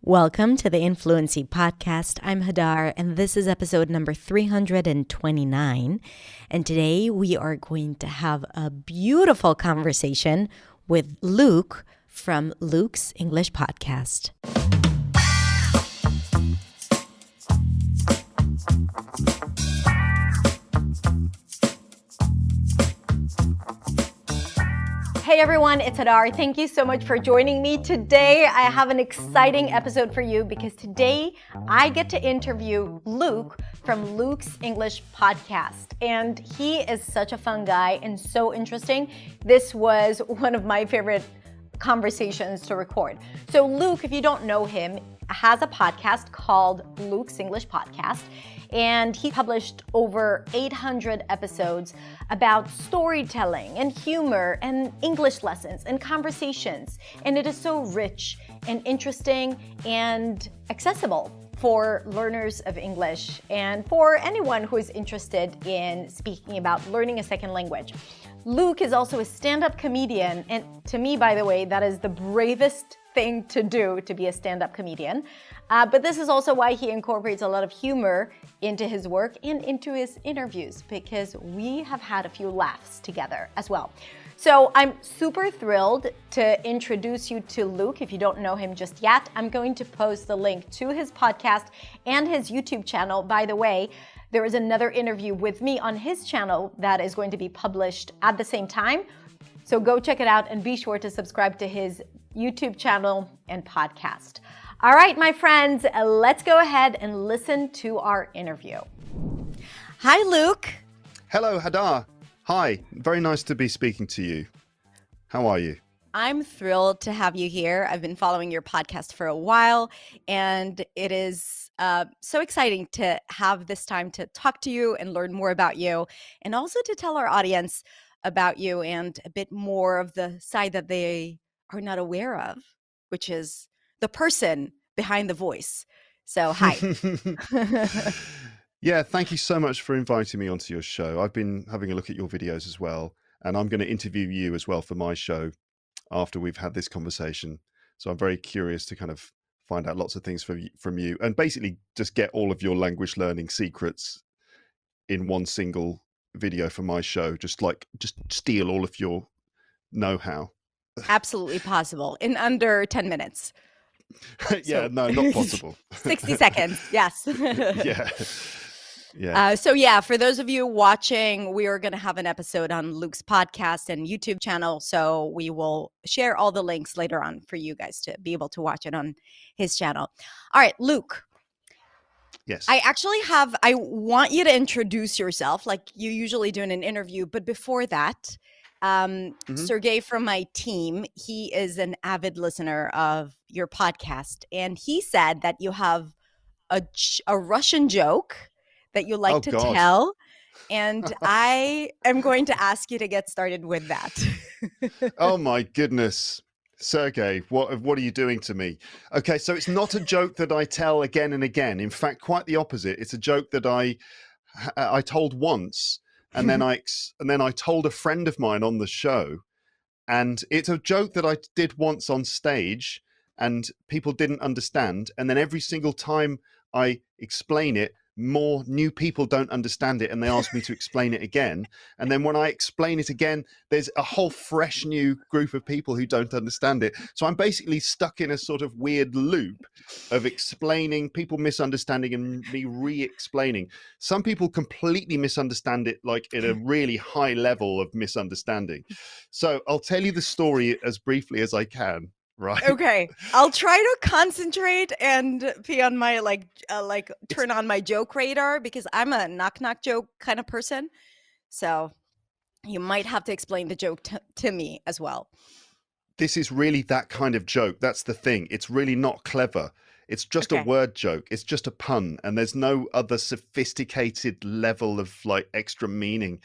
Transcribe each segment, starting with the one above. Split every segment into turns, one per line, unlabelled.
Welcome to the Influency Podcast. I'm Hadar, and this is episode number 329. And today we are going to have a beautiful conversation with Luke from Luke's English Podcast. Hey everyone, it's Hadar. Thank you so much for joining me. Today I have an exciting episode for you because today I get to interview Luke from Luke's English Podcast. And he is such a fun guy and so interesting. This was one of my favorite conversations to record. So Luke, if you don't know him, has a podcast called Luke's English Podcast. And he published over 800 episodes about storytelling and humor and English lessons and conversations. And it is so rich and interesting and accessible for learners of English and for anyone who is interested in speaking about learning a second language. Luke is also a stand-up comedian. And to me, by the way, that is the bravest thing to do, to be a stand-up comedian. But this is also why he incorporates a lot of humor into his work and into his interviews, because we have had a few laughs together as well. So I'm super thrilled to introduce you to Luke. If you don't know him just yet, I'm going to post the link to his podcast and his YouTube channel. By the way, there is another interview with me on his channel that is going to be published at the same time. So go check it out and be sure to subscribe to his YouTube channel and podcast. All right, my friends, let's go ahead and listen to our interview. Hi, Luke.
Hello, Hadar. Hi, very nice to be speaking to you. How are you?
I'm thrilled to have you here. I've been following your podcast for a while, and it is so exciting to have this time to talk to you and learn more about you, and also to tell our audience about you and a bit more of the side that they are not aware of, which is the person behind the voice. So, hi.
Yeah, thank you so much for inviting me onto your show. I've been having a look at your videos as well, and I'm going to interview you as well for my show after we've had this conversation. So I'm very curious to kind of find out lots of things from you and basically just get all of your language learning secrets in one single video for my show. Just steal all of your know-how.
Absolutely possible in under 10 minutes.
Yeah, no, not possible.
60 seconds, yes.
Yeah.
For those of you watching, we are going to have an episode on Luke's podcast and YouTube channel. So we will share all the links later on for you guys to be able to watch it on his channel. All right, Luke.
Yes.
I want you to introduce yourself like you usually do in an interview. But before that, Sergey from my team, he is an avid listener of your podcast. And he said that you have a Russian joke that you like to tell. And I am going to ask you to get started with that.
Oh, my goodness. Sergey, what are you doing to me? Okay, so it's not a joke that I tell again and again. In fact, quite the opposite. It's a joke that I told once, and then I told a friend of mine on the show, and it's a joke that I did once on stage, and people didn't understand. And then every single time I explain it, more new people don't understand it and they ask me to explain it again. And then when I explain it again, there's a whole fresh new group of people who don't understand it. So I'm basically stuck in a sort of weird loop of explaining, people misunderstanding and me re-explaining. Some people completely misunderstand it, like at a really high level of misunderstanding. So I'll tell you the story as briefly as I can. Right.
Okay. I'll try to concentrate and be on my turn on my joke radar because I'm a knock joke kind of person. So you might have to explain the joke to me as well.
This is really that kind of joke. That's the thing. It's really not clever. It's just a word joke. It's just a pun. And there's no other sophisticated level of like extra meaning.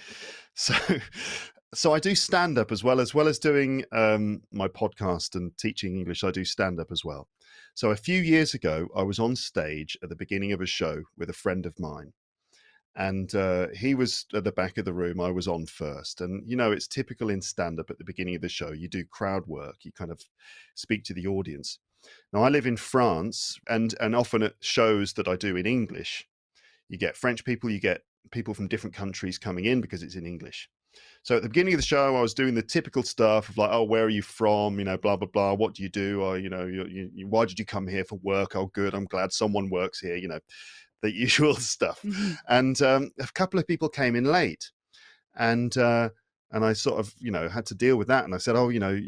So I do stand-up as well as doing my podcast and teaching English. I do stand-up as well. So a few years ago, I was on stage at the beginning of a show with a friend of mine. And he was at the back of the room. I was on first. And, you know, it's typical in stand-up at the beginning of the show. You do crowd work. You kind of speak to the audience. Now, I live in France, and often at shows that I do in English, you get French people, you get people from different countries coming in because it's in English. So at the beginning of the show, I was doing the typical stuff of like, oh, where are you from? You know, blah, blah, blah. What do you do? Or, you know, why did you come here for work? Oh, good. I'm glad someone works here, you know, the usual stuff.
Mhm.
And a couple of people came in late, and I sort of, you know, had to deal with that. And I said, oh, you know,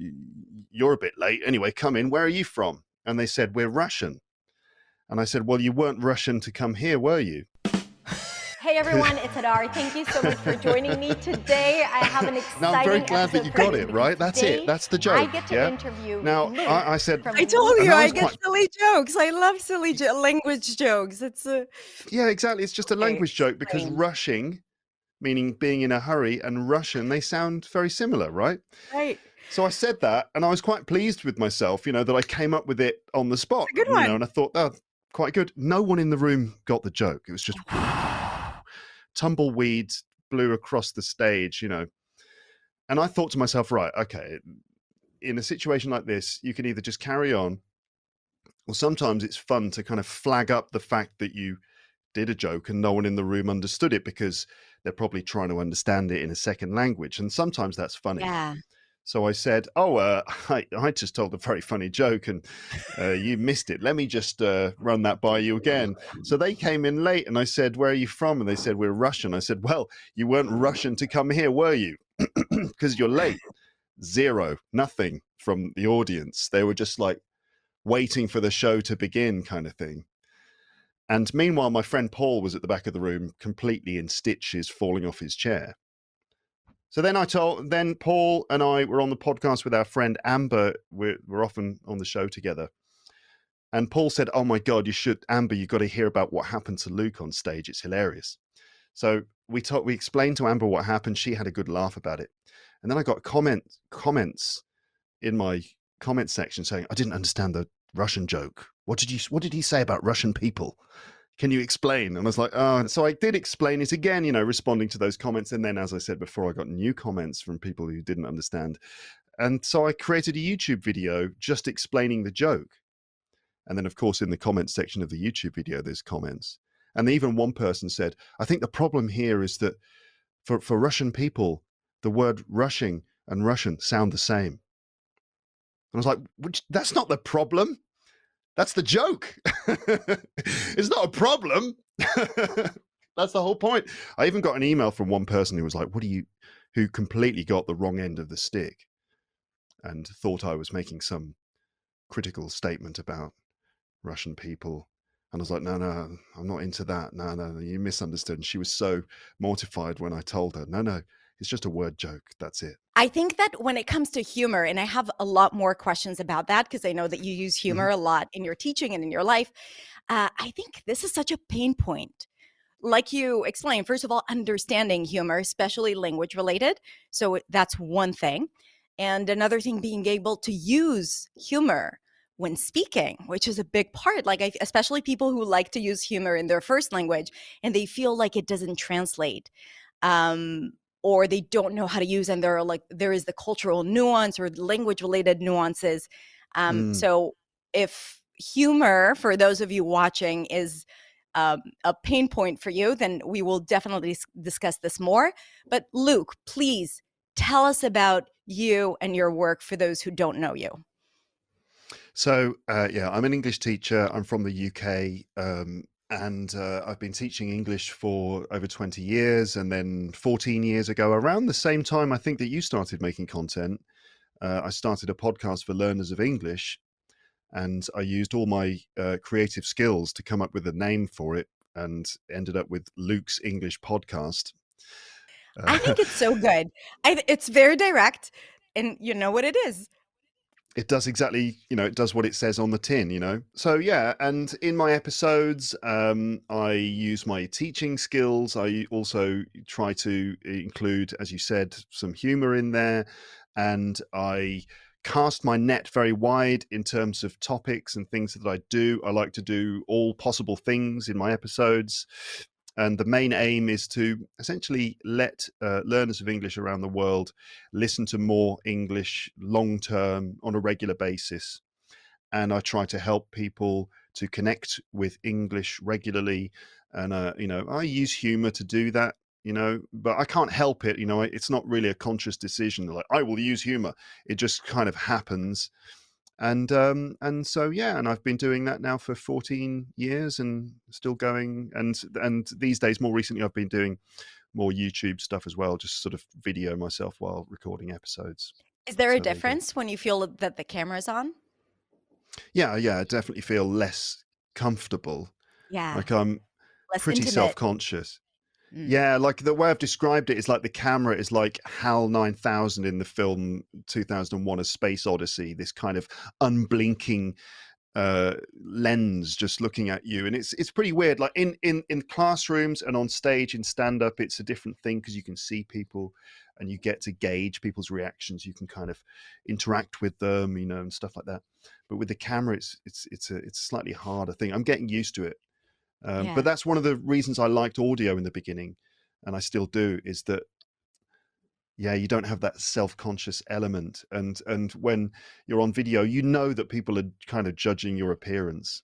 you're a bit late. Anyway, come in. Where are you from? And they said, we're Russian. And I said, well, you weren't Russian to come here, were you?
Hey everyone, it's Hadar. Thank you so much for joining me today. I have an exciting
Now, I'm very glad that you got it, right? That's it. That's the joke.
I get to
yeah?
interview
Now,
Luke
I said...
from
I told
And
you
that
I
was
get
quite-
silly jokes. I love silly language jokes. It's
Yeah, exactly. It's just a
Okay,
language joke because
explain.
rushing, meaning being in a hurry, and Russian, they sound very similar, right?
right.
So I said that, and I was quite pleased with myself, you know, that I came up with it on the spot.
It's a good
you
one.
know, and I thought, oh, quite good. No one in the room got the joke. It was just tumbleweeds blew across the stage, you know. And I thought to myself, right, okay, in a situation like this, you can either just carry on, or sometimes it's fun to kind of flag up the fact that you did a joke and no one in the room understood it because they're probably trying to understand it in a second language. And sometimes that's funny.
Yeah.
So I said, oh, I just told a very funny joke and you missed it. Let me just run that by you again. So they came in late and I said, where are you from? And they said, we're Russian. I said, well, you weren't Russian to come here, were you? Because you're late. Zero, nothing from the audience. They were just like waiting for the show to begin kind of thing. And meanwhile, my friend Paul was at the back of the room, completely in stitches, falling off his chair. So then Paul and I were on the podcast with our friend Amber. We're often on the show together. And Paul said, oh my God, Amber, you've got to hear about what happened to Luke on stage. It's hilarious. So we explained to Amber what happened. She had a good laugh about it. And then I got comments in my comment section saying, I didn't understand the Russian joke. What did he say about Russian people? Can you explain? And I was like, oh, so I did explain it again, you know, responding to those comments. And then, as I said before, I got new comments from people who didn't understand. And so I created a YouTube video just explaining the joke. And then, of course, in the comments section of the YouTube video, there's comments. And even one person said, I think the problem here is that for Russian people, the word rushing and Russian sound the same. And I was like, that's not the problem. That's the joke. It's not a problem. That's the whole point. I even got an email from one person who was like, who completely got the wrong end of the stick and thought I was making some critical statement about Russian people. And I was like, no, I'm not into that. No, you misunderstood. And she was so mortified when I told her, no, it's just a word joke. That's it.
I think that when it comes to humor, and I have a lot more questions about that because I know that you use humor a lot in your teaching and in your life. I think this is such a pain point. Like you explained, first of all, understanding humor, especially language related. So that's one thing. And another thing, being able to use humor when speaking, which is a big part. Like, especially people who like to use humor in their first language and they feel like it doesn't translate. Or they don't know how to use, and there is the cultural nuance or language related nuances. So if humor, for those of you watching, is a pain point for you, then we will definitely discuss this more. But Luke, please tell us about you and your work for those who don't know you.
So, I'm an English teacher. I'm from the UK. And I've been teaching English for over 20 years. And then 14 years ago, around the same time, I think that you started making content, I started a podcast for learners of English. And I used all my creative skills to come up with a name for it and ended up with Luke's English Podcast.
I think it's so good. It's very direct, and you know what it is.
It does exactly, it does what it says on the tin, So, yeah, and in my episodes, I use my teaching skills. I also try to include, as you said, some humor in there. And I cast my net very wide in terms of topics and things that I do. I like to do all possible things in my episodes. And the main aim is to essentially let learners of English around the world listen to more English long-term on a regular basis. and I try to help people to connect with English regularly. And I use humor to do that, but I can't help it. It's not really a conscious decision. Like, I will use humor. It just kind of happens. And so, yeah, and I've been doing that now for 14 years and still going. And these days, more recently, I've been doing more YouTube stuff as well, just sort of video myself while recording episodes.
Is there a
So there you go.
difference when you feel that the camera's on?
Yeah, I definitely feel less comfortable.
Yeah,
Like, I'm
less
pretty
intimate.
self-conscious.
Mm.
Yeah, like the way I've described it is like the camera is like HAL 9000 in the film 2001: A Space Odyssey, this kind of unblinking lens just looking at you. And it's pretty weird. Like in classrooms and on stage in stand-up, it's a different thing because you can see people and you get to gauge people's reactions. You can kind of interact with them, and stuff like that. But with the camera, it's a slightly harder thing. I'm getting used to it. But
Yeah.
that's one of the reasons I liked audio in the beginning, and I still do, is that, yeah, you don't have that self-conscious element. And when you're on video, that people are kind of judging your appearance,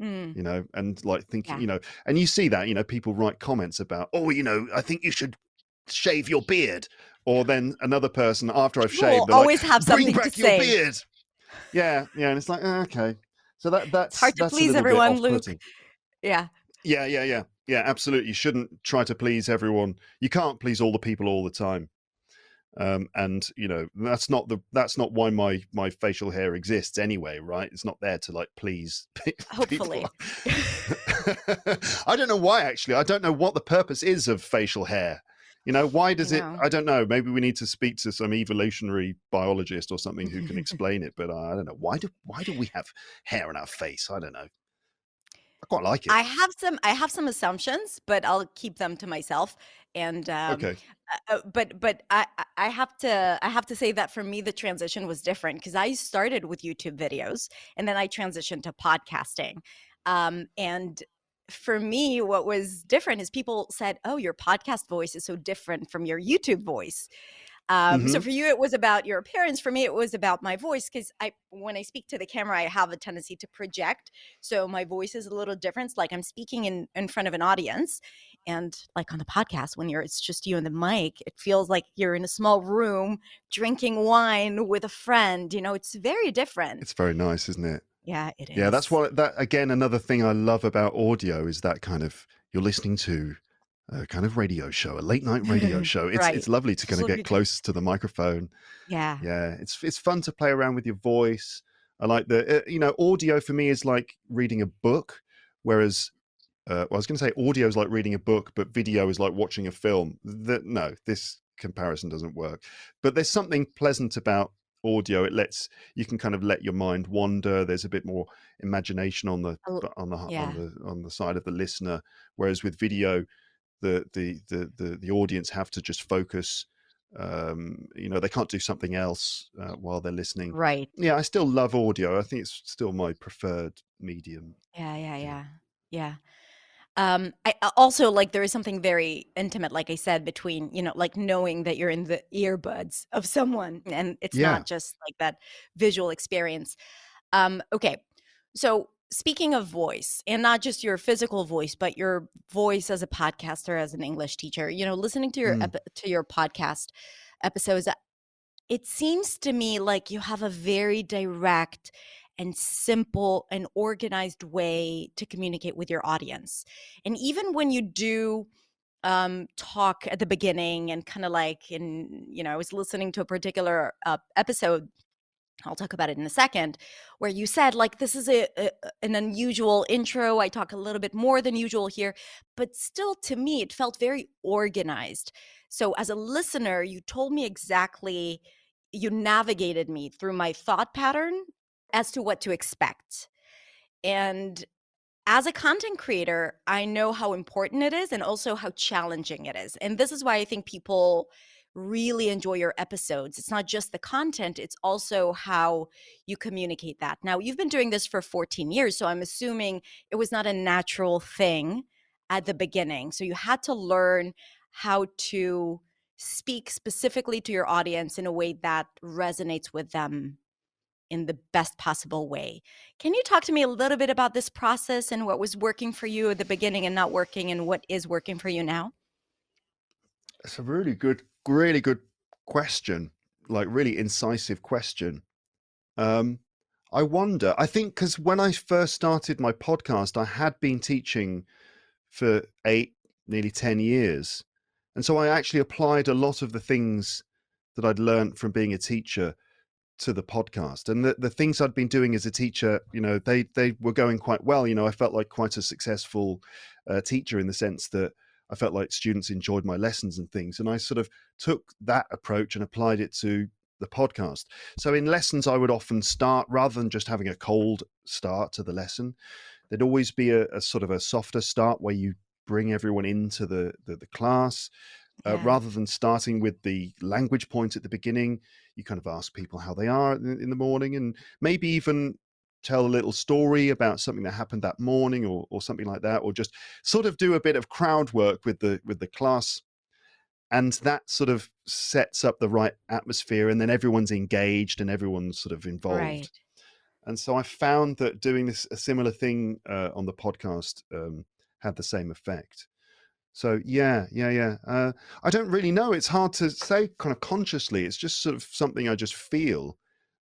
Mm.
and like thinking,
Yeah.
and you see that, people write comments about, oh, I think you should shave your beard. Or then another person after I've
People will
shaved, they're like,
always have
bring
something to
back your
say.
beard. Yeah. And it's like, okay. So
It's
that's
hard to
a
please
little bit
everyone, Luke.
off-putting.
Yeah.
Yeah, absolutely. You shouldn't try to please everyone. You can't please all the people all the time. And that's not why my facial hair exists anyway, right? It's not there to like please
Hopefully.
people. I don't know why, actually. I don't know what the purpose is of facial hair. Why does it?
know.
I don't know. Maybe we need to speak to some evolutionary biologist or something who can explain it. But I don't know. Why do we have hair on our face? I don't know. I quite like it.
I have some assumptions, but I'll keep them to myself. And
Okay.
but I have to say that for me the transition was different because I started with YouTube videos and then I transitioned to podcasting. And for me, what was different is people said, "Oh, your podcast voice is so different from your YouTube voice." So
Hmm.
for you, it was about your appearance. For me, it was about my voice because when I speak to the camera, I have a tendency to project. So my voice is a little different. It's like I'm speaking in front of an audience, and like on the podcast, when it's just you and the mic, it feels like you're in a small room drinking wine with a friend. It's very different.
It's very nice, isn't it?
Yeah, it
Yeah, that's
is.
what that again. Another thing I love about audio is that kind of you're listening to a kind of radio show, a late night radio show. It's
Right.
lovely to kind of
So
get close to the microphone.
yeah.
Yeah, it's fun to play around with your voice. I like audio for me is like reading a book, whereas well, I was going to say audio is like reading a book, but video is like watching a film. No, this comparison doesn't work. But there's something pleasant about audio. You can kind of let your mind wander. There's a bit more imagination on the
A l-
on the
Yeah.
on the side of the listener, whereas with video, the audience have to just focus. They can't do something else while they're listening.
Right.
Yeah, I still love audio. I think it's still my preferred medium.
Yeah. Yeah.
Yeah.
Yeah. Yeah. Also like there is something very intimate, like I said, between, like knowing that you're in the earbuds of someone and it's
Yeah.
not just like that visual experience. Okay. So speaking of voice and not just your physical voice, but your voice as a podcaster, as an English teacher, listening to
Mm.
to your podcast episodes, it seems to me like you have a very direct and simple and organized way to communicate with your audience. And even when you do talk at the beginning and kind of like I was listening to a particular episode, I'll talk about it in a second, where you said like this is an unusual intro. I talk a little bit more than usual here, but still to me it felt very organized. So as a listener, you told me exactly, you navigated me through my thought pattern as to what to expect. And as a content creator, I know how important it is and also how challenging it is. And this is why I think people really enjoy your episodes. It's not just the content, it's also how you communicate that. Now, you've been doing this for 14 years, so I'm assuming it was not a natural thing at the beginning. So you had to learn how to speak specifically to your audience in a way that resonates with them. in the best possible way. Can you talk to me a little bit about this process and what was working for you at the beginning and not working, and what is working for you now?
It's a really good question, like really incisive question. Um, I wonder, I think because when I first started my podcast, I had been teaching for 8, nearly 10 years. And so I actually applied a lot of the things that I'd learned from being a teacher to the podcast. And the things I'd been doing as a teacher, they were going quite well. I felt like quite a successful teacher in the sense that I felt like students enjoyed my lessons and things. And I sort of took that approach and applied it to the podcast. So in lessons, I would often start, rather than just having a cold start to the lesson, there'd always be a sort of a softer start where you bring everyone into the class.
Yeah.
Rather than starting with the language point at the beginning, you kind of ask people how they are in the morning, and maybe even tell a little story about something that happened that morning, or something like that, or just sort of do a bit of crowd work with the class. And that sort of sets up the right atmosphere, and then everyone's engaged and everyone's sort of
Right.
involved. And so I found that doing a similar thing on the podcast had the same effect. So yeah. I don't really know. It's hard to say kind of consciously. It's just sort of something I just feel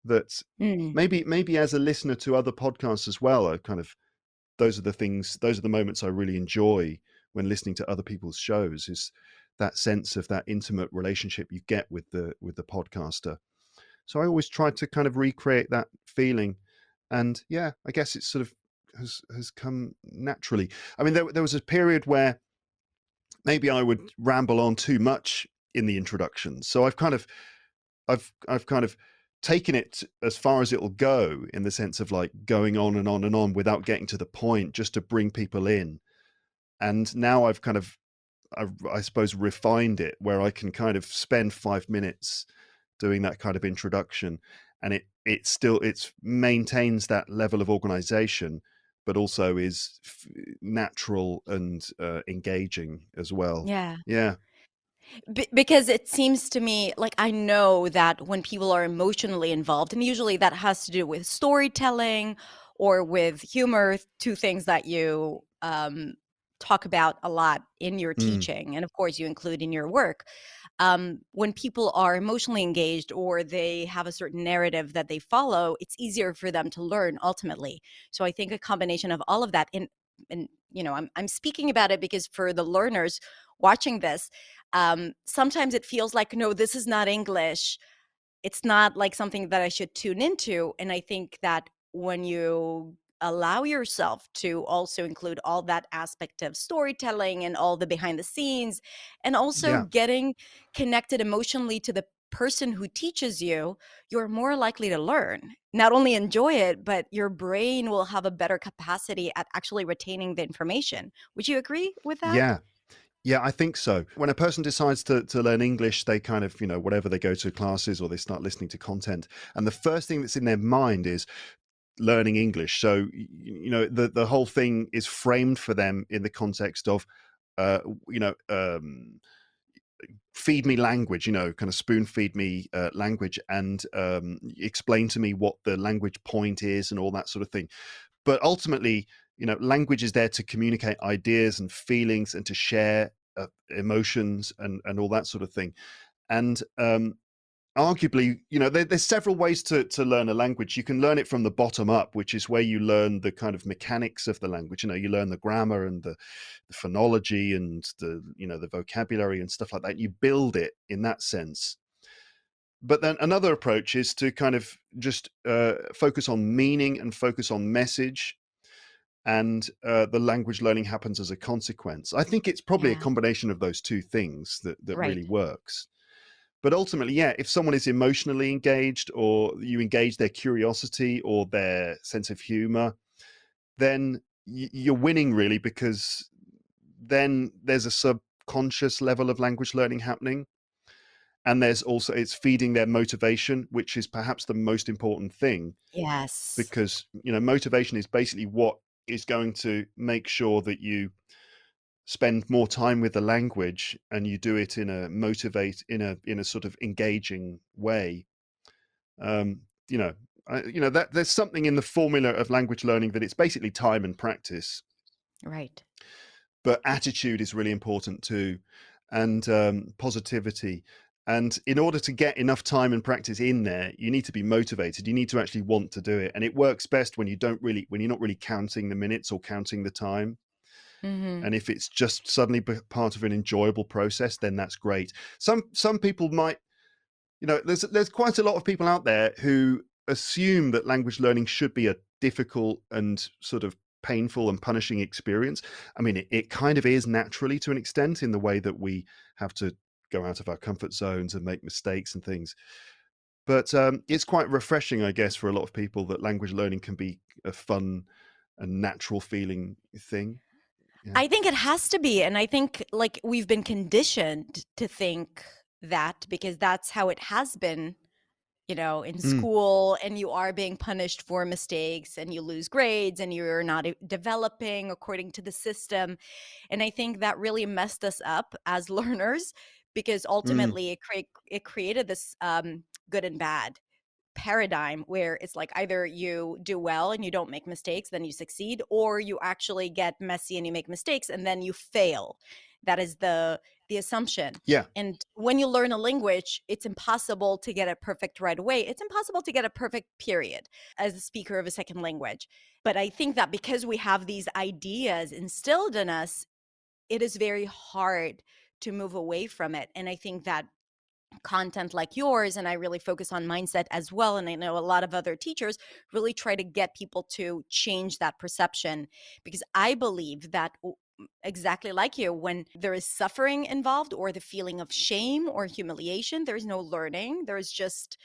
that
Mm.
maybe as a listener to other podcasts as well, I kind of those are the moments I really enjoy when listening to other people's shows, is that sense of that intimate relationship you get with the podcaster. So I always try to kind of recreate that feeling. And yeah, I guess it sort of has come naturally. I mean, there was a period where maybe I would ramble on too much in the introduction. So I've kind of taken it as far as it'll go, in the sense of like going on and on and on without getting to the point, just to bring people in. And now I've kind of, I suppose, refined it where I can kind of spend 5 minutes doing that kind of introduction, and it maintains that level of organization, but also is natural and engaging as well.
Yeah.
Yeah.
Because it seems to me like I know that when people are emotionally involved, and usually that has to do with storytelling or with humor, two things that you talk about a lot in your
Mm.
teaching, and of course you include in your work. When people are emotionally engaged or they have a certain narrative that they follow, it's easier for them to learn ultimately. So I think a combination of all of that, and I'm speaking about it because for the learners watching this, sometimes it feels like, no, this is not English. It's not like something that I should tune into. And I think that when you allow yourself to also include all that aspect of storytelling and all the behind the scenes, and also
Yeah.
getting connected emotionally to the person who teaches you, you're more likely to learn, not only enjoy it, but your brain will have a better capacity at actually retaining the information. Would you agree with that?
Yeah. Yeah, I think so. When a person decides to learn English, they kind of, whatever, they go to classes or they start listening to content. And the first thing that's in their mind is learning English. So, the whole thing is framed for them in the context of, uh, you know, um, feed me language, kind of spoon feed me language, and explain to me what the language point is and all that sort of thing. But ultimately, language is there to communicate ideas and feelings and to share emotions and all that sort of thing. And arguably, there's several ways to learn a language. You can learn it from the bottom up, which is where you learn the kind of mechanics of the language. You learn the grammar and the phonology and the vocabulary and stuff like that. You build it in that sense. But then another approach is to kind of just focus on meaning and focus on message, and the language learning happens as a consequence. I think it's probably a
Yeah,
combination of those two things that
right.
really works. But ultimately, yeah, if someone is emotionally engaged, or you engage their curiosity or their sense of humor, then you're winning, really, because then there's a subconscious level of language learning happening. And there's also, it's feeding their motivation, which is perhaps the most important thing,
Yes.
because, motivation is basically what is going to make sure that you spend more time with the language, and you do it in a sort of engaging way. um you know that there's something in the formula of language learning that it's basically time and practice,
Right.
but attitude is really important too, and positivity. And in order to get enough time and practice in there, you need to be motivated. You need to actually want to do it. And it works best when when you're not really counting the minutes or counting the time.
Hmm.
And if it's just suddenly part of an enjoyable process, then that's great. Some people might, there's quite a lot of people out there who assume that language learning should be a difficult and sort of painful and punishing experience. I mean, it kind of is naturally to an extent in the way that we have to go out of our comfort zones and make mistakes and things. But it's quite refreshing, I guess, for a lot of people that language learning can be a fun and natural feeling thing. Yeah.
I think it has to be. And I think like we've been conditioned to think that because that's how it has been, in
Mm,
school, and you are being punished for mistakes and you lose grades and you're not developing according to the system. And I think that really messed us up as learners because
mm,
ultimately it created this good and bad paradigm where it's like either you do well and you don't make mistakes, then you succeed, or you actually get messy and you make mistakes and then you fail. That is the assumption.
yeah.
And when you learn a language, it's impossible to get it perfect right away. It's impossible to get a perfect period as a speaker of a second language. But I think that because we have these ideas instilled in us, it is very hard to move away from it. And I think that content like yours, and I really focus on mindset as well, and I know a lot of other teachers really try to get people to change that perception, because I believe that exactly like you, when there is suffering involved or the feeling of shame or humiliation, there is no learning. There is just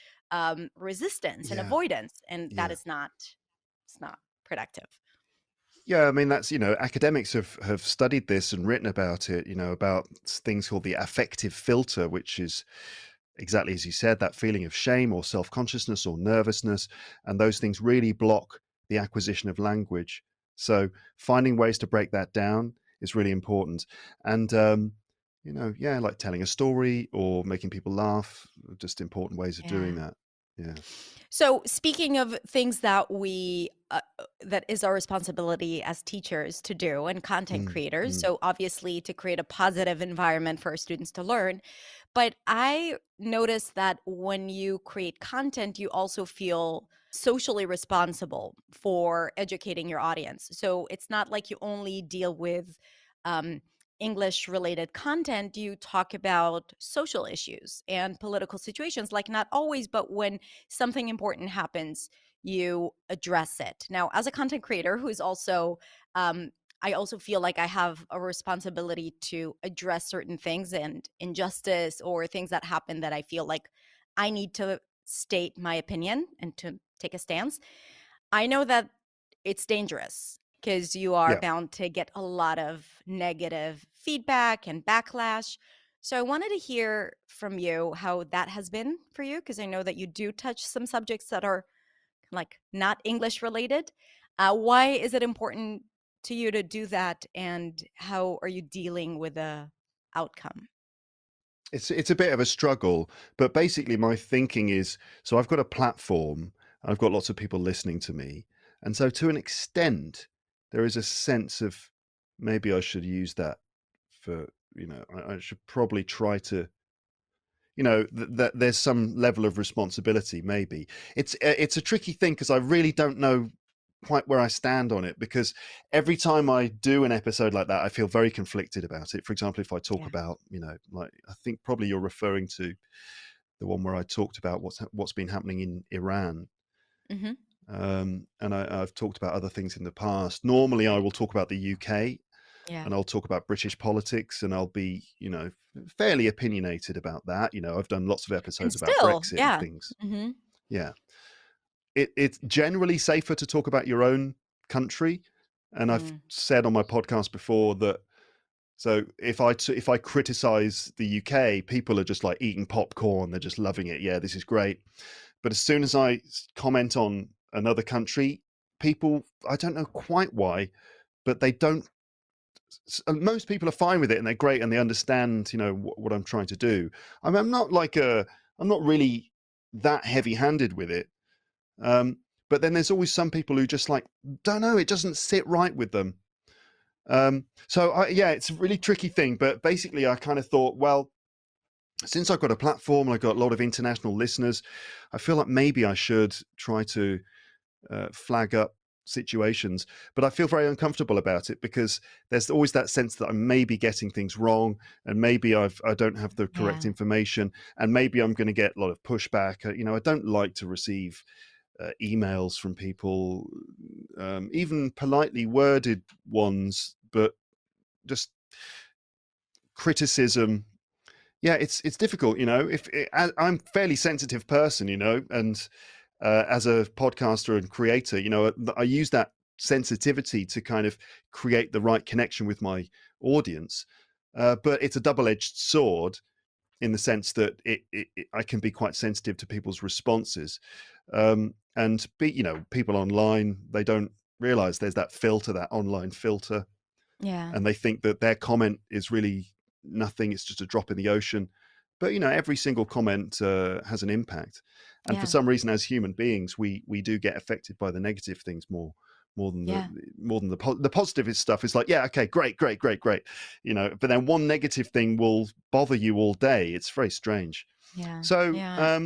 resistance and
Yeah.
avoidance, and that
Yeah.
is not, it's not productive.
Yeah, I mean that's academics have studied this and written about it, about things called the affective filter, which is exactly as you said, that feeling of shame or self-consciousness or nervousness, and those things really block the acquisition of language. So finding ways to break that down is really important. And yeah, like telling a story or making people laugh, just important ways of doing
Yeah.
that. Yeah.
So, speaking of things that that is our responsibility as teachers to do and content
Mm,
creators.
mm,
So, obviously, to create a positive environment for our students to learn. But I noticed that when you create content, you also feel socially responsible for educating your audience. So, it's not like you only deal with um, English related content, you talk about social issues and political situations, like not always, but when something important happens, you address it. Now, as a content creator who's also, I also feel like I have a responsibility to address certain things and injustice or things that happen that I feel like I need to state my opinion and to take a stance. I know that it's dangerous because you are
yeah.
bound to get a lot of negative feedback and backlash. So I wanted to hear from you how that has been for you, because I know that you do touch some subjects that are like not English related. Why is it important to you to do that, and how are you dealing with the outcome?
It's a bit of a struggle, but basically my thinking is, so I've got a platform, I've got lots of people listening to me, and so to an extent, there is a sense of maybe I should use that for, I should probably try to, that there's some level of responsibility. Maybe it's a tricky thing because I really don't know quite where I stand on it, because every time I do an episode like that, I feel very conflicted about it. For example, if I talk
Yeah.
about, like I think probably you're referring to the one where I talked about what's been happening in Iran.
Hmm.
And I've talked about other things in the past. Normally, I
Right.
will talk about the UK
Yeah.
and I'll talk about British politics, and I'll be, fairly opinionated about that. I've done lots of
And
episodes about
still,
Brexit and
yeah.
things.
Hmm.
Yeah. It's generally safer to talk about your own country. And I've
Mm.
said on my podcast before that, so if I criticize the UK, people are just like eating popcorn. They're just loving it. Yeah, this is great. But as soon as I comment on another country, people, I don't know quite why, but they don't. Most people are fine with it and they're great and they understand, what I'm trying to do. I mean, I'm not really that heavy-handed with it. But then there's always some people who just like, don't know, it doesn't sit right with them. Yeah, it's a really tricky thing. But basically, I kind of thought, well, since I've got a platform and I've got a lot of international listeners, I feel like maybe I should try to flag up situations. But I feel very uncomfortable about it because there's always that sense that I may be getting things wrong, and maybe I don't have the correct
Yeah.
information, and maybe I'm going to get a lot of pushback. I don't like to receive emails from people, even politely worded ones, but just criticism. Yeah, it's difficult. I'm a fairly sensitive person, and as a podcaster and creator, I use that sensitivity to kind of create the right connection with my audience. But it's a double-edged sword in the sense that I can be quite sensitive to people's responses. And people online, they don't realize there's that filter, that online filter,
Yeah.
and they think that their comment is really nothing. It's just a drop in the ocean. But every single comment has an impact, and for
Yeah.
some reason, as human beings, we do get affected by the negative things more than
Yeah.
the positive stuff. Is like, yeah, okay, great, but then one negative thing will bother you all day. It's very strange.
Yeah.
So
Yeah.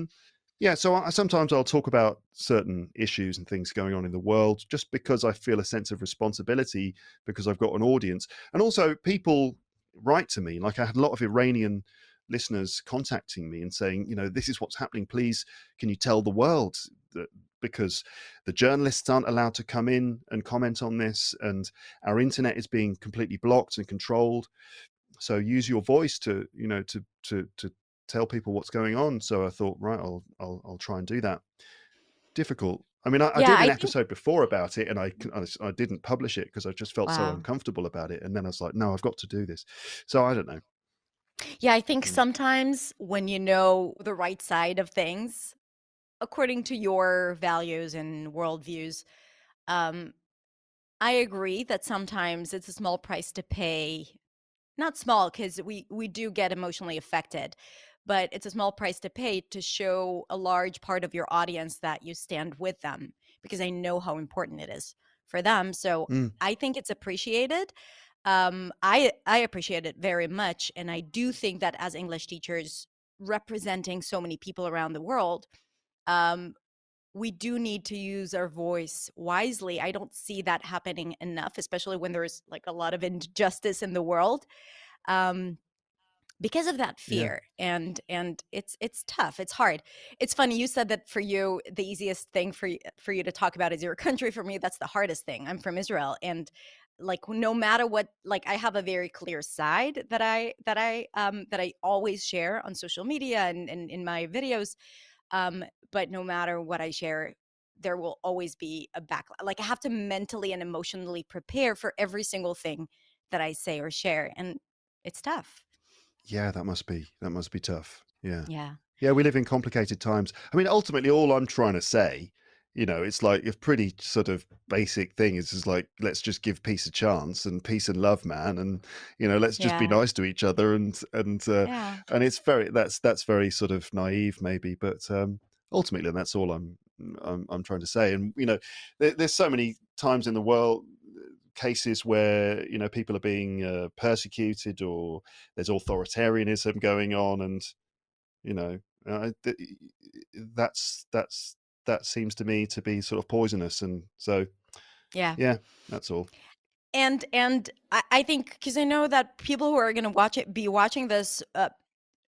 yeah, so sometimes I'll talk about certain issues and things going on in the world just because I feel a sense of responsibility, because I've got an audience. And also people write to me. Like, I had a lot of Iranian listeners contacting me and saying, this is what's happening. Please, can you tell the world that, because the journalists aren't allowed to come in and comment on this, and our internet is being completely blocked and controlled. So use your voice to tell people what's going on. So I thought, right, I'll try and do that. Difficult. I mean, I
Yeah.
did an
I think,
episode before about it, and I didn't publish it because I just felt so
wow.
uncomfortable about it. And then I was like, no, I've got to do this. So I don't know.
Yeah. I think
Mm.
sometimes when you know the right side of things, according to your values and worldviews, um, I agree that sometimes it's a small price to pay. Not small, because we do get emotionally affected, but it's a small price to pay to show a large part of your audience that you stand with them, because I know how important it is for them. So
Mm.
I think it's appreciated. I appreciate it very much, and I do think that as English teachers representing so many people around the world, um, we do need to use our voice wisely. I don't see that happening enough, especially when there's like a lot of injustice in the world, um, because of that
Yeah.
fear. And it's tough. It's hard. It's funny you said that for you the easiest thing for you to talk about is your country. For me, that's the hardest thing. I'm from Israel, and like no matter what, like I have a very clear side that I always share on social media and in my videos, but no matter what I share, there will always be a backlash. Like I have to mentally and emotionally prepare for every single thing that I say or share, and it's tough.
Yeah, that must be tough. Yeah.
Yeah.
Yeah, we live in complicated times. I mean, ultimately, all I'm trying to say, it's like a pretty sort of basic thing. It's just like, let's just give peace a chance, and peace and love, man, and let's just be
Yeah.
nice to each other,
Yeah.
and it's very that's very sort of naive, maybe, but ultimately, that's all I'm trying to say. And there's so many times in the world, cases where people are being persecuted, or there's authoritarianism going on, and you know, that's that seems to me to be sort of poisonous, and so
Yeah.
yeah, that's all.
And I think, because I know that people who are going to be watching this,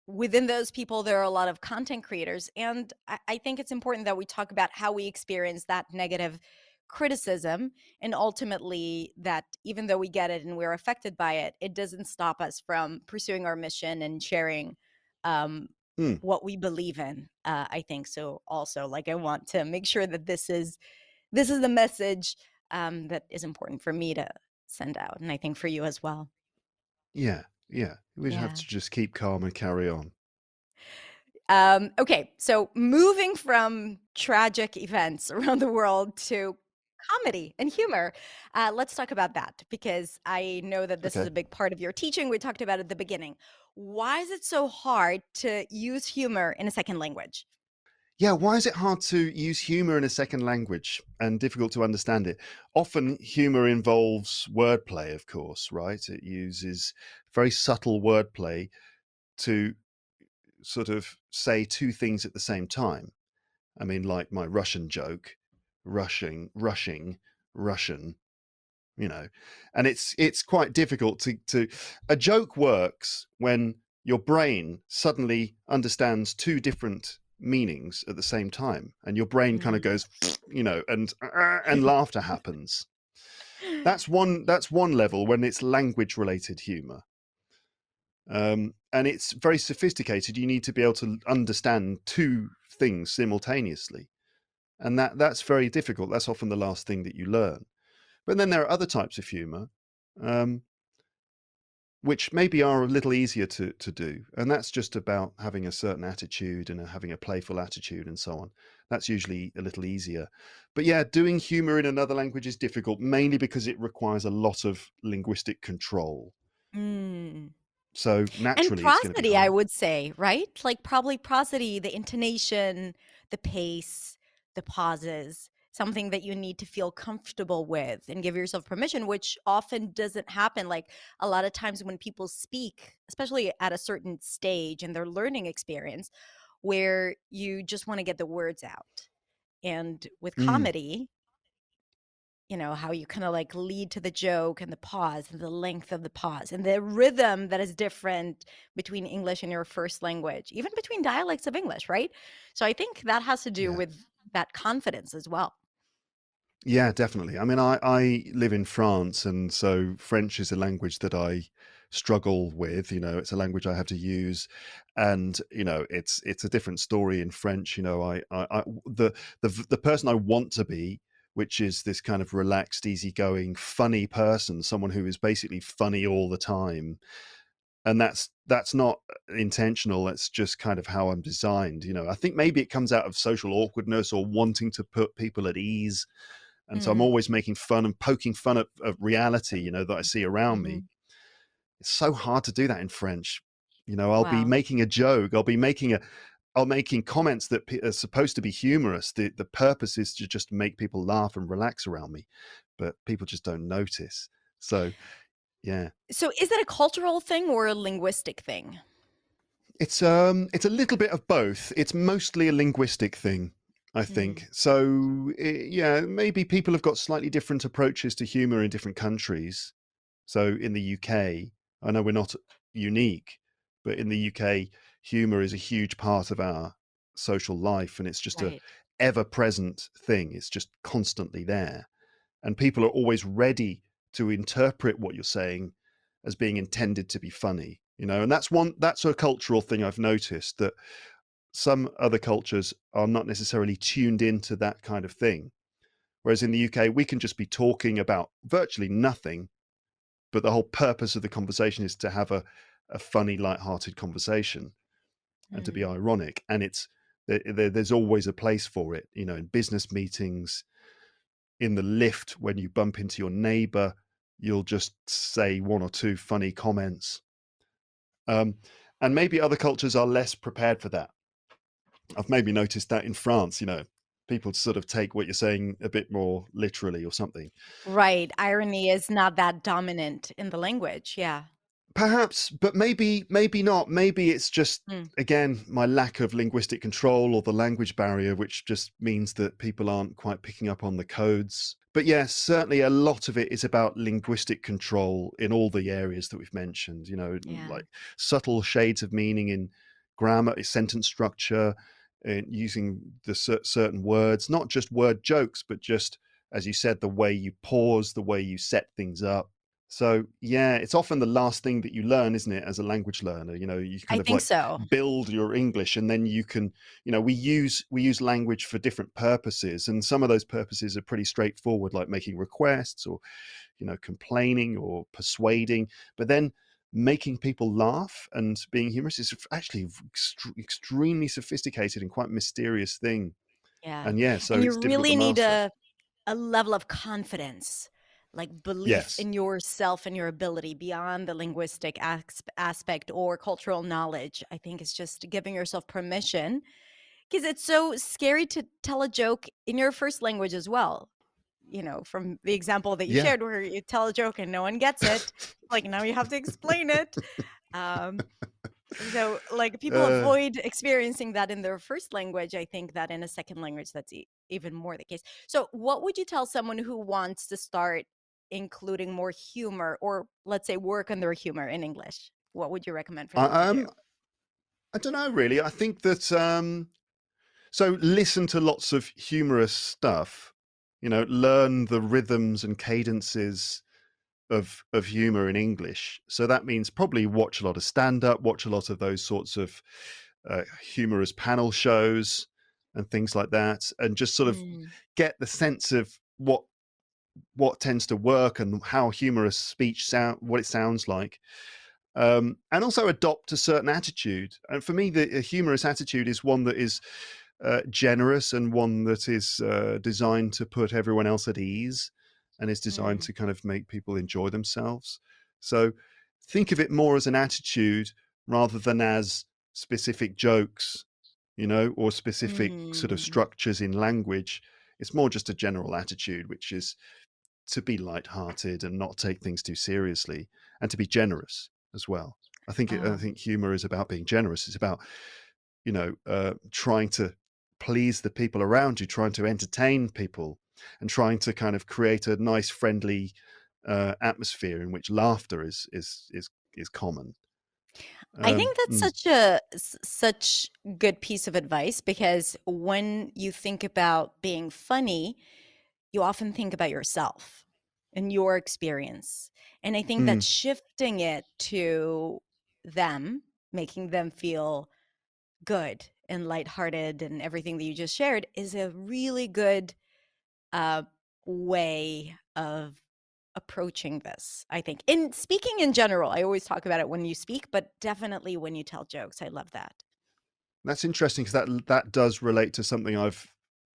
within those people, there are a lot of content creators. And I think it's important that we talk about how we experience that negative criticism. And ultimately, that even though we get it and we're affected by it, it doesn't stop us from pursuing our mission and sharing um,
Hmm.
what we believe in. I think so. Also, like I want to make sure that this is the message that is important for me to send out, and I think for you as well.
Yeah, yeah, we just have
Yeah.
to just keep calm and carry on.
Okay, so moving from tragic events around the world to comedy and humor, let's talk about that, because I know that this is
Okay.
a big part of your teaching. We talked about it at the beginning. Why is it so hard to use humor in a second language?
Yeah, why is it hard to use humor in a second language and difficult to understand it? Often humor involves wordplay, of course, right? It uses very subtle wordplay to sort of say two things at the same time. I mean, like my Russian joke, rushing, Russian, you know, and it's quite difficult to a joke works when your brain suddenly understands two different meanings at the same time, and your brain kind of
Mhm.
goes, and laughter happens. That's one level when it's language related humor. And it's very sophisticated. You need to be able to understand two things simultaneously, and that's very difficult. That's often the last thing that you learn. But then there are other types of humor, um, which maybe are a little easier to do, and that's just about having a certain attitude and having a playful attitude and so on. That's usually a little easier. But yeah, doing humor in another language is difficult, mainly because it requires a lot of linguistic control.
Mm.
So
And
naturally, it's going to be
prosody, I
hard.
would say, right? Like probably prosody, the intonation, the pace, the pauses, something that you need to feel comfortable with and give yourself permission, which often doesn't happen. Like a lot of times when people speak, especially at a certain stage in their learning experience, where you just want to get the words out. And with
Mm,
comedy, how you kind of like lead to the joke and the pause and the length of the pause and the rhythm that is different between English and your first language, even between dialects of English, right? So I think that has to do
yeah.
with that confidence as well.
Yeah, definitely. I mean, I live in France, and so French is a language that I struggle with. It's a language I have to use, and it's a different story in French. The person I want to be, which is this kind of relaxed, easygoing, funny person, someone who is basically funny all the time, and that's not intentional. That's just kind of how I'm designed. I think maybe it comes out of social awkwardness or wanting to put people at ease, and so I'm
Mm,
always making fun and poking fun at reality, that I see around me.
mhm.
It's so hard to do that in French. I'll be
Wow.
making a joke. I'll making comments that are supposed to be humorous. The purpose is to just make people laugh and relax around me, but people just don't notice. So yeah,
So is it a cultural thing or a linguistic thing?
it's a little bit of both. It's mostly a linguistic thing, I
Mm,
think. So yeah, maybe people have got slightly different approaches to humor in different countries. So in the UK, I know we're not unique, but in the UK, humor is a huge part of our social life, and it's just a
right.
ever present thing. It's just constantly there. And people are always ready to interpret what you're saying as being intended to be funny, and that's a cultural thing I've noticed, that some other cultures are not necessarily tuned into that kind of thing. Whereas in the UK, we can just be talking about virtually nothing, but the whole purpose of the conversation is to have a funny, light-hearted conversation and to be
Mm.
ironic. And there's always a place for it, in business meetings, in the lift when you bump into your neighbor, you'll just say one or two funny comments. Um, and maybe other cultures are less prepared for that. I've maybe noticed that in France, people sort of take what you're saying a bit more literally or something.
Right. Irony is not that dominant in the language. Yeah.
Perhaps, but maybe not. Maybe it's just,
Mm.
again, my lack of linguistic control or the language barrier, which just means that people aren't quite picking up on the codes. But yes, certainly a lot of it is about linguistic control in all the areas that we've mentioned,
Yeah.
like subtle shades of meaning in grammar, sentence structure, using the certain words, not just word jokes, but just, as you said, the way you pause, the way you set things up. So yeah, it's often the last thing that you learn, isn't it, as a language learner? You
I
kind of
think
like
so.
build your English, and then you can, we use language for different purposes, and some of those purposes are pretty straightforward, like making requests or, complaining or persuading. But then making people laugh and being humorous is actually extremely sophisticated and quite mysterious thing.
Yeah.
And yeah, so
And you
it's difficult to
really need
master.
a level of confidence, like belief
Yes.
in yourself and your ability beyond the linguistic aspect or cultural knowledge. I think it's just giving yourself permission, because it's so scary to tell a joke in your first language as well. From the example that you
Yeah.
shared where you tell a joke and no one gets it, like now you have to explain it. Um, so like people
Uh,
avoid experiencing that in their first language. I think that in a second language, that's even more the case. So what would you tell someone who wants to start including more humor, or let's say work on their humor in English? What would you recommend for them to
I,
do?
I don't know really. I think that so listen to lots of humorous stuff. Learn the rhythms and cadences of humor in English. So that means probably watch a lot of stand-up, watch a lot of those sorts of humorous panel shows and things like that, and just sort of
Mm,
get the sense of what tends to work and how humorous speech what it sounds like. And also adopt a certain attitude. And for me, a humorous attitude is one that is generous and one that is designed to put everyone else at ease and is designed
mm,
to kind of make people enjoy themselves. So think of it more as an attitude rather than as specific jokes, or specific sort of
mm.
structures in language. It's more just a general attitude, which is to be lighthearted and not take things too seriously, and to be generous as well. I
Oh,
think humor is about being generous. It's about trying to please the people around you, trying to entertain people, and trying to kind of create a nice, friendly atmosphere in which laughter is common.
I think that's
Mm,
such good piece of advice, because when you think about being funny, you often think about yourself and your experience. And I think that
mm.
shifting it to them, making them feel good and lighthearted and everything that you just shared, is a really good uh, way of approaching this, I think. In speaking in general, I always talk about it when you speak, but definitely when you tell jokes. I love that.
That's interesting because that does relate to something I've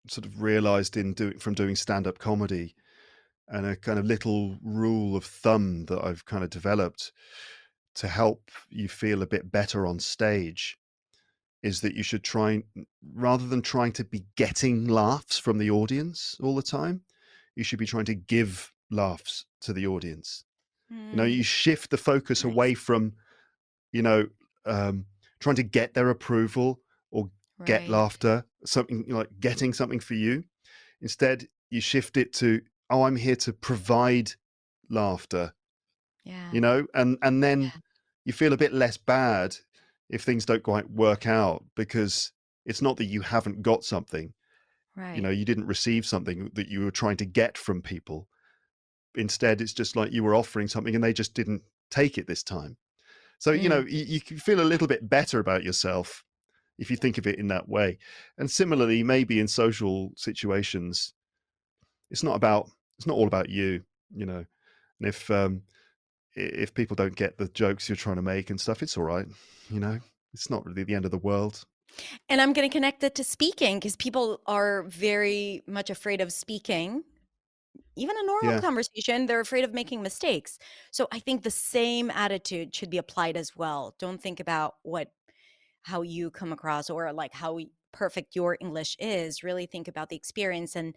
sort of realized in doing stand-up comedy, and a kind of little rule of thumb that I've kind of developed to help you feel a bit better on stage is that you should rather than trying to be getting laughs from the audience all the time, you should be trying to give laughs to the audience.
Mm,
You shift the focus
nice.
away from, you know, um, trying to get their approval or get
Right.
laughter, something like getting something for you. Instead, you shift it to, oh, I'm here to provide laughter,
Yeah.
and then
Yeah.
you feel a bit less bad if things don't quite work out, because it's not that you haven't got something,
Right.
you didn't receive something that you were trying to get from people. Instead, it's just like you were offering something and they just didn't take it this time. So,
Mm,
you can feel a little bit better about yourself if you think of it in that way. And similarly, maybe in social situations, it's not about it's not all about you, you know. And if people don't get the jokes you're trying to make and stuff, it's all right, you know. It's not really the end of the world.
And I'm going to connect it to speaking, because people are very much afraid of speaking. Even a normal
Yeah,
conversation, they're afraid of making mistakes. So I think the same attitude should be applied as well. Don't think about how you come across, or like how perfect your English is. Really think about the experience and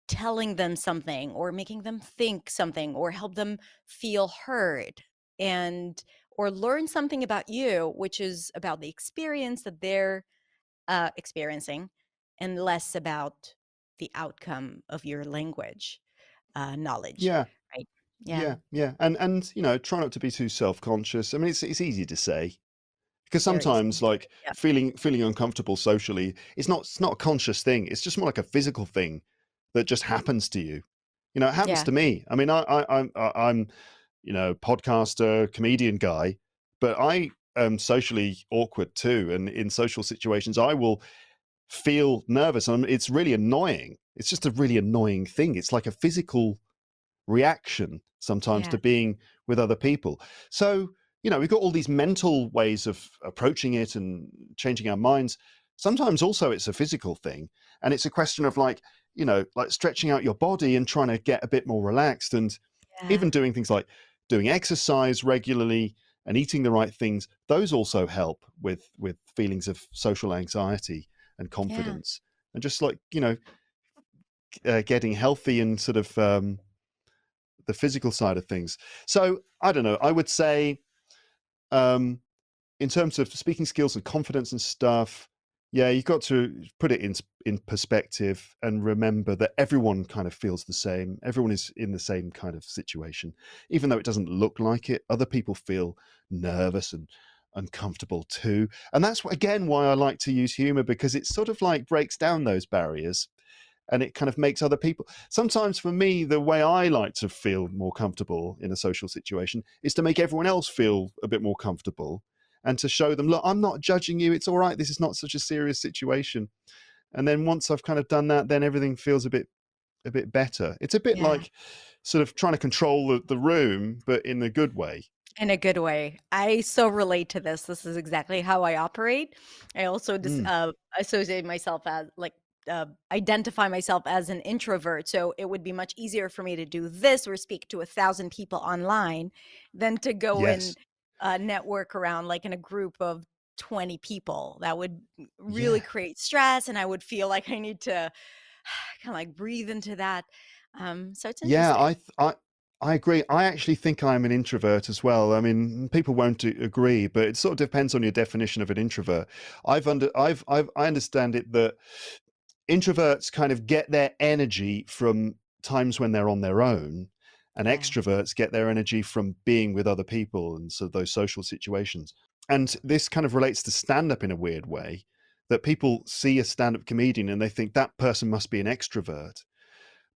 telling them something, or making them think something, or help them feel heard, and or learn something about you, which is about the experience that they're experiencing, and less about the outcome of your language knowledge,
yeah,
right? Yeah,
yeah. And try not to be too self-conscious. I mean, it's easy to say, because
very easy to
sometimes,
say.
like,
Yeah,
feeling uncomfortable socially, it's not a conscious thing. It's just more like a physical thing that just happens to you. It happens
yeah,
to me. I mean, I'm podcaster, comedian guy, but I am socially awkward too. And in social situations, I will feel nervous. And it's really annoying. It's just a really annoying thing. It's like a physical reaction sometimes
yeah,
to being with other people. So, we've got all these mental ways of approaching it and changing our minds. Sometimes also it's a physical thing. And it's a question of like stretching out your body and trying to get a bit more relaxed, and
yeah.
even doing things like doing exercise regularly and eating the right things. Those also help with feelings of social anxiety and
Yeah.
confidence, and just like, getting healthy and sort of the physical side of things. So I don't know. I would say, um, in terms of speaking skills and confidence and stuff, yeah, you've got to put it in perspective and remember that everyone kind of feels the same. Everyone is in the same kind of situation, even though it doesn't look like it. Other people feel nervous and uncomfortable too, and that's again why I like to use humor, because it sort of like breaks down those barriers, and it kind of makes other people. Sometimes for me, the way I like to feel more comfortable in a social situation is to make everyone else feel a bit more comfortable, and to show them, look, I'm not judging you, it's all right, this is not such a serious situation. And then once I've kind of done that, then everything feels a bit better. It's a bit
Yeah.
like sort of trying to control the room, but in a good way.
In a good way. I so relate to this. This is exactly how I operate. I also
Mm,
associate myself as identify myself as an introvert. So it would be much easier for me to do this or speak to 1,000 people online than to go
yes.
and network around like in a group of 20 people. That would really
Yeah.
create stress, and I would feel like I need to kind of like breathe into that. So it's
Yeah,
interesting.
I agree. I actually think I'm an introvert as well. I mean, people won't agree, but it sort of depends on your definition of an introvert. I understand it that introverts kind of get their energy from times when they're on their own, and
Yeah.
extroverts get their energy from being with other people and so those social situations. And this kind of relates to stand-up in a weird way, that people see a stand-up comedian and they think that person must be an extrovert.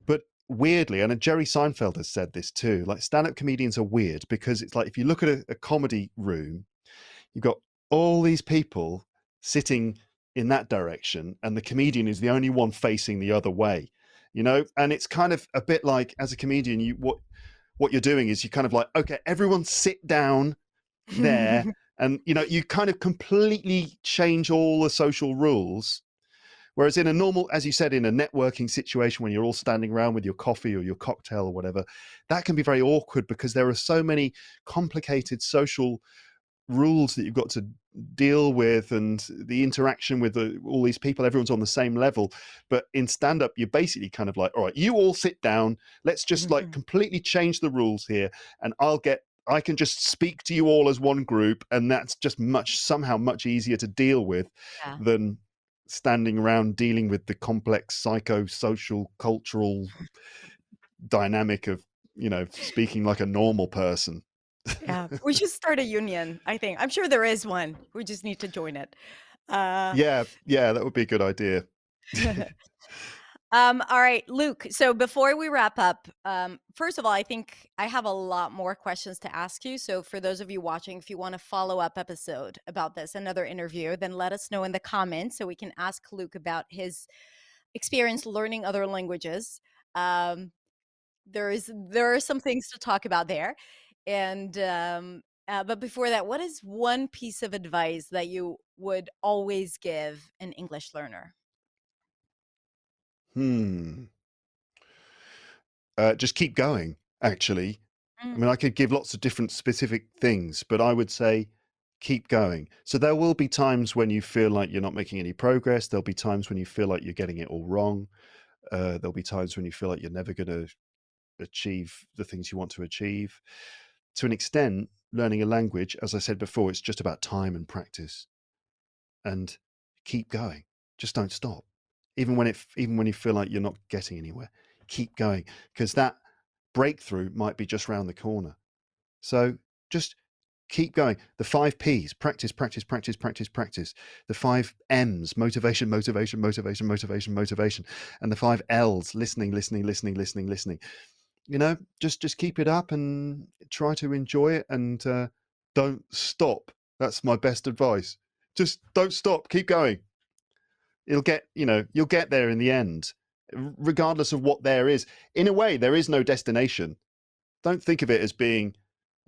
But weirdly, and Jerry Seinfeld has said this too, like stand-up comedians are weird because it's like if you look at a comedy room, you've got all these people sitting in that direction, and the comedian is the only one facing the other way, and it's kind of a bit like, as a comedian, what you're doing is you kind of like, okay, everyone sit down there, and you kind of completely change all the social rules. Whereas in a normal, as you said, in a networking situation, when you're all standing around with your coffee or your cocktail or whatever, that can be very awkward because there are so many complicated social rules that you've got to deal with, and the interaction with all these people. Everyone's on the same level. But in stand up, you're basically kind of like, all right, you all sit down, let's just like completely change the rules here, and I can just speak to you all as one group, and that's just somehow much easier to deal with
Yeah.
than standing around dealing with the complex psychosocial cultural dynamic of speaking like a normal person.
Yeah, we should start a union, I think. I'm sure there is one. We just need to join it. Uh,
Yeah, that would be a good idea.
all right, Luke. So before we wrap up, first of all, I think I have a lot more questions to ask you. So for those of you watching, if you want a follow-up episode about this, another interview, then let us know in the comments so we can ask Luke about his experience learning other languages. Um, there are some things to talk about there, and but before that, what is one piece of advice that you would always give an English learner?
Hmm. Just keep going, actually. I
Mm,
mean, I could give lots of different specific things, but I would say keep going. So there will be times when you feel like you're not making any progress. There'll be times when you feel like you're getting it all wrong. There'll be times when you feel like you're never going to achieve the things you want to achieve. To an extent, learning a language, as I said before, it's just about time and practice. And keep going. Just don't stop. Even when you feel like you're not getting anywhere, keep going, because that breakthrough might be just round the corner. So just keep going. The 5 P's: practice, practice, practice, practice, practice. The 5 M's: motivation, motivation, motivation, motivation, motivation. And the 5 L's: listening, listening, listening, listening, listening. Just keep it up and try to enjoy it, and don't stop. That's my best advice. Just don't stop. Keep going. You'll get there in the end, regardless of what there is. In a way, there is no destination. Don't think of it as being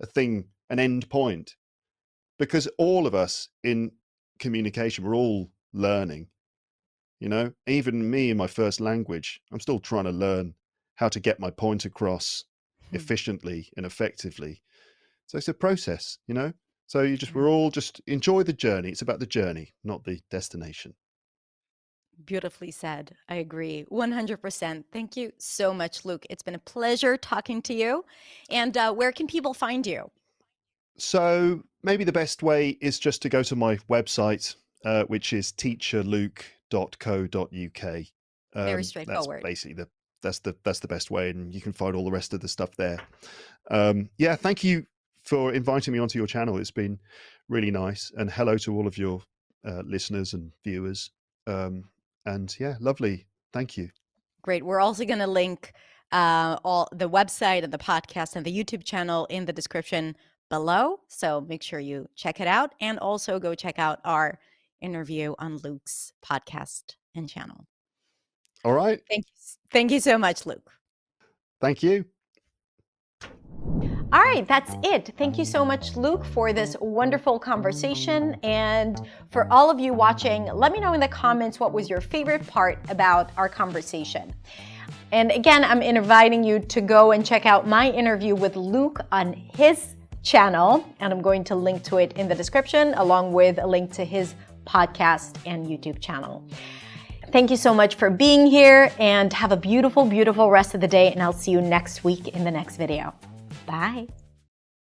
a thing, an end point, because all of us in communication, we're all learning. Even me in my first language, I'm still trying to learn how to get my point across efficiently and effectively. So it's a process. So we're
Yeah.
all just enjoy the journey. It's about the journey, not the destination.
Beautifully said. I agree 100%. Thank you so much, Luke. It's been a pleasure talking to you. And where can people find you?
So maybe the best way is just to go to my website, which is teacherluke.co.uk.
Very
That's
straightforward.
basically that's the best way, and you can find all the rest of the stuff there. Yeah, thank you for inviting me onto your channel. It's been really nice, and hello to all of your listeners and viewers. And yeah, lovely. Thank you.
Great. We're also going to link all the website and the podcast and the YouTube channel in the description below. So make sure you check it out, and also go check out our interview on Luke's podcast and channel.
All right.
Thank you so much, Luke.
Thank you.
All right, that's it. Thank you so much, Luke, for this wonderful conversation. And for all of you watching, let me know in the comments what was your favorite part about our conversation. And again, I'm inviting you to go and check out my interview with Luke on his channel, and I'm going to link to it in the description, along with a link to his podcast and YouTube channel. Thank you so much for being here, and have a beautiful, beautiful rest of the day, and I'll see you next week in the next video. Bye.